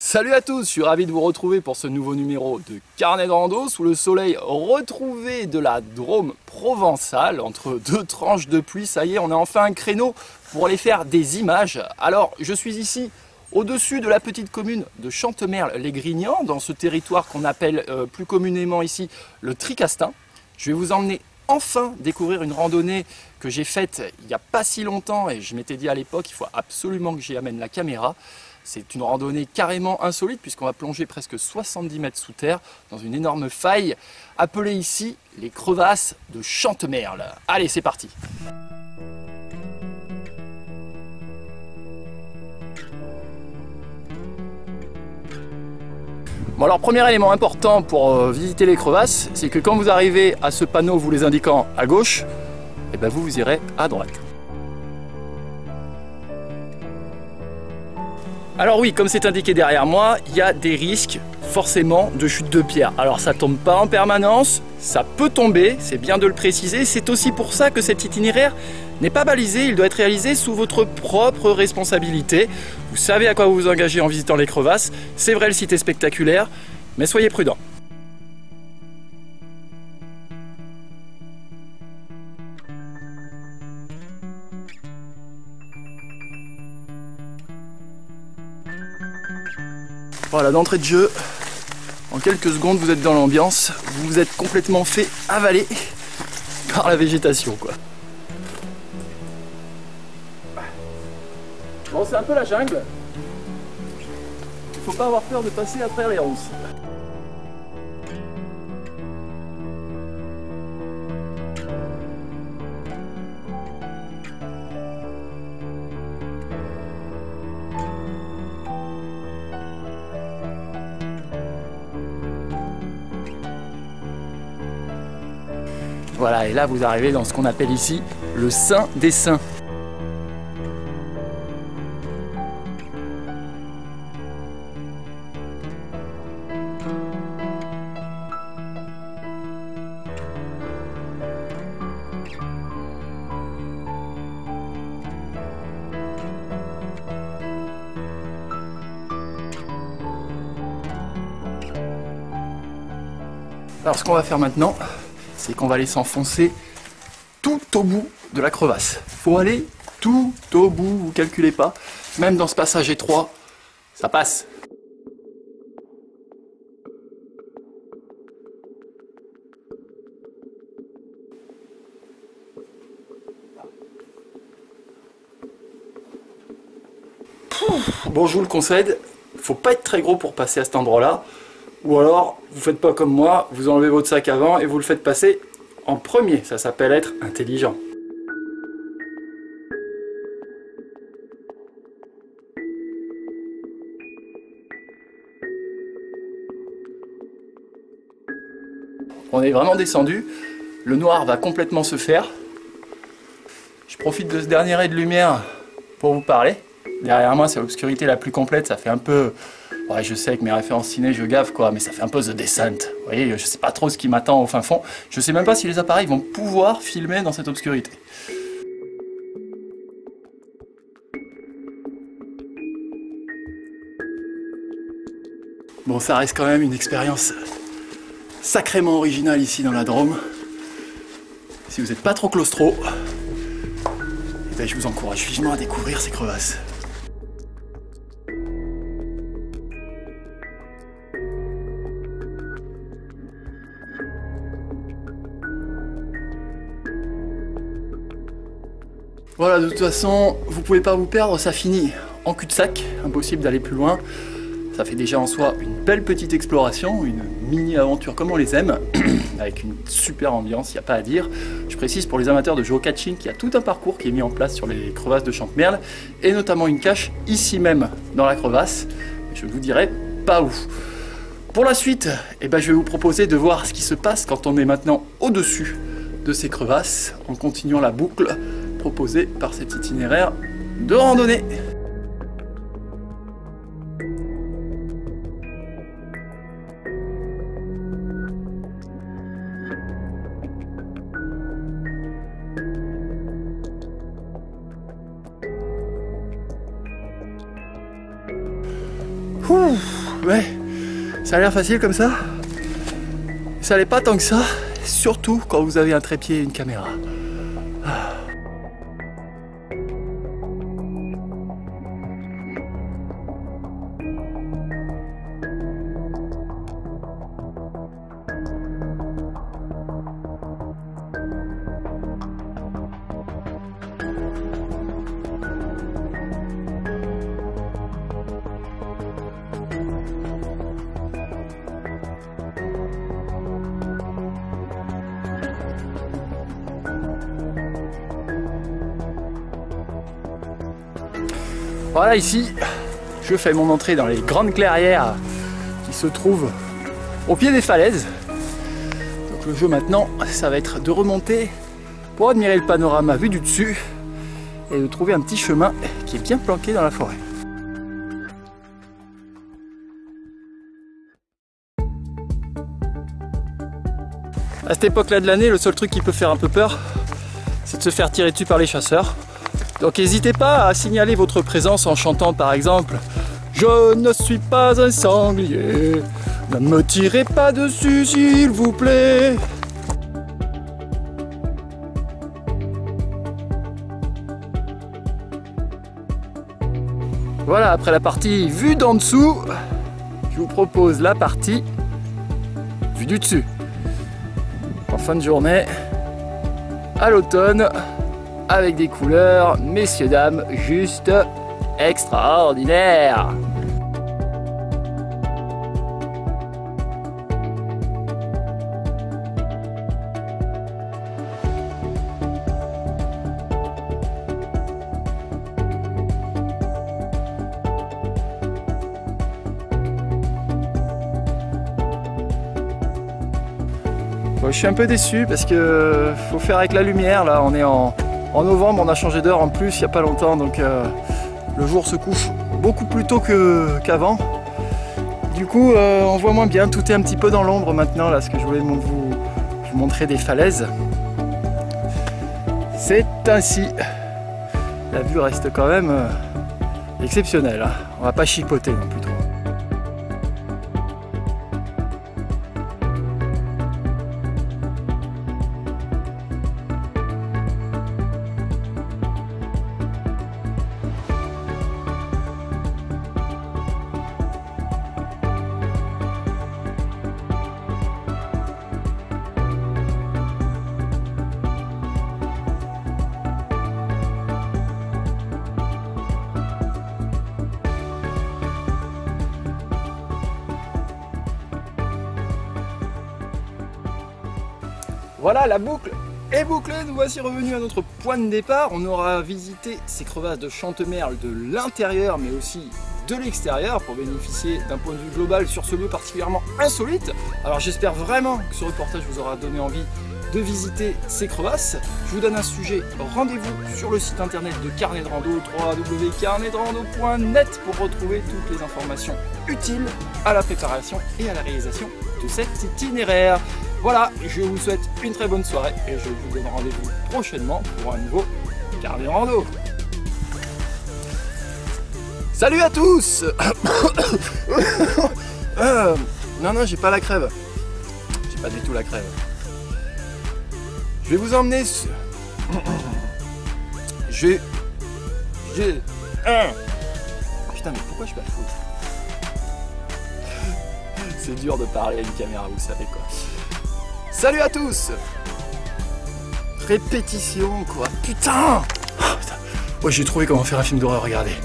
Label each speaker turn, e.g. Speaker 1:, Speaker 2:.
Speaker 1: Salut à tous, je suis ravi de vous retrouver pour ce nouveau numéro de Carnet de Rando sous le soleil retrouvé de la Drôme provençale. Entre deux tranches de pluie, ça y est, on a enfin un créneau pour aller faire des images. Alors, je suis ici au-dessus de la petite commune de Chantemerle-les-Grignans, dans ce territoire qu'on appelle plus communément ici le Tricastin. Je vais vous emmener enfin découvrir une randonnée que j'ai faite il n'y a pas si longtemps et je m'étais dit à l'époque, il faut absolument que j'y amène la caméra. C'est une randonnée carrément insolite puisqu'on va plonger presque 70 mètres sous terre dans une énorme faille appelée ici les crevasses de Chantemerle. Allez, c'est parti! Bon alors, premier élément important pour visiter les crevasses, c'est que quand vous arrivez à ce panneau vous les indiquant à gauche, et ben vous irez à droite. Alors oui, comme c'est indiqué derrière moi, il y a des risques forcément de chute de pierre. Alors ça tombe pas en permanence, ça peut tomber, c'est bien de le préciser. C'est aussi pour ça que cet itinéraire n'est pas balisé, il doit être réalisé sous votre propre responsabilité. Vous savez à quoi vous vous engagez en visitant les crevasses. C'est vrai, le site est spectaculaire, mais soyez prudents. Voilà, d'entrée de jeu, en quelques secondes vous êtes dans l'ambiance, vous vous êtes complètement fait avaler par la végétation, quoi. Bon, c'est un peu la jungle. Il faut pas avoir peur de passer à travers les ronces. Voilà, et là vous arrivez dans ce qu'on appelle ici le Saint des Saints. Alors ce qu'on va faire maintenant, c'est qu'on va aller s'enfoncer tout au bout de la crevasse. Faut aller tout au bout, vous calculez pas. Même dans ce passage étroit, ça passe. Bon, je vous le concède, faut pas être très gros pour passer à cet endroit-là. Ou alors, vous faites pas comme moi, vous enlevez votre sac avant et vous le faites passer en premier. Ça s'appelle être intelligent. On est vraiment descendu. Le noir va complètement se faire. Je profite de ce dernier ray de lumière pour vous parler. Derrière moi, c'est l'obscurité la plus complète. Ça fait un peu... Ouais, je sais que mes références ciné, je gaffe quoi, mais ça fait un peu The Descent. Vous voyez, je sais pas trop ce qui m'attend au fin fond. Je sais même pas si les appareils vont pouvoir filmer dans cette obscurité. Bon, ça reste quand même une expérience sacrément originale ici dans la Drôme. Si vous n'êtes pas trop claustro, eh ben, je vous encourage vivement à découvrir ces crevasses. Voilà, de toute façon, vous pouvez pas vous perdre, ça finit en cul-de-sac, impossible d'aller plus loin. Ça fait déjà en soi une belle petite exploration, une mini-aventure comme on les aime, avec une super ambiance, il n'y a pas à dire. Je précise pour les amateurs de geocaching qu'il y a tout un parcours qui est mis en place sur les crevasses de Chantemerle, et notamment une cache ici même dans la crevasse. Je ne vous dirai pas où. Pour la suite, eh ben, je vais vous proposer de voir ce qui se passe quand on est maintenant au-dessus de ces crevasses, en continuant la boucle proposé par cet itinéraire de randonnée. Ouh, ouais, ça a l'air facile comme ça. Ça l'est pas tant que ça, surtout quand vous avez un trépied et une caméra. Voilà, ici, je fais mon entrée dans les grandes clairières qui se trouvent au pied des falaises. Donc le jeu maintenant, ça va être de remonter pour admirer le panorama vu du dessus et de trouver un petit chemin qui est bien planqué dans la forêt. À cette époque-là de l'année, le seul truc qui peut faire un peu peur, c'est de se faire tirer dessus par les chasseurs. Donc n'hésitez pas à signaler votre présence en chantant par exemple « Je ne suis pas un sanglier, ne me tirez pas dessus s'il vous plaît ». Voilà, après la partie vue d'en dessous, je vous propose la partie vue du dessus. En fin de journée, à l'automne, avec des couleurs, messieurs, dames, juste extraordinaires. Bon, je suis un peu déçu parce que faut faire avec la lumière là, on est en novembre, on a changé d'heure en plus il n'y a pas longtemps, donc le jour se couche beaucoup plus tôt qu'avant. Du coup on voit moins bien, tout est un petit peu dans l'ombre maintenant là, ce que je voulais vous montrer des falaises. C'est ainsi. La vue reste quand même exceptionnelle, hein. On va pas chipoter non plus trop. Voilà, la boucle est bouclée, nous voici revenus à notre point de départ. On aura visité ces crevasses de Chantemerle de l'intérieur mais aussi de l'extérieur pour bénéficier d'un point de vue global sur ce lieu particulièrement insolite. Alors j'espère vraiment que ce reportage vous aura donné envie de visiter ces crevasses. Je vous donne un sujet, rendez-vous sur le site internet de Carnet de Rando, www.carnetrando.net pour retrouver toutes les informations utiles à la préparation et à la réalisation de cet itinéraire. Voilà, je vous souhaite une très bonne soirée et je vous donne rendez-vous prochainement pour un nouveau Carnet de Rando. Salut à tous. Non, j'ai pas la crève. J'ai pas du tout la crève. Je vais vous emmener... Putain, mais pourquoi je suis pas fou? C'est dur de parler à une caméra, vous savez quoi. Salut à tous. Répétition, quoi. Putain. Oh, j'ai trouvé comment faire un film d'horreur, regardez.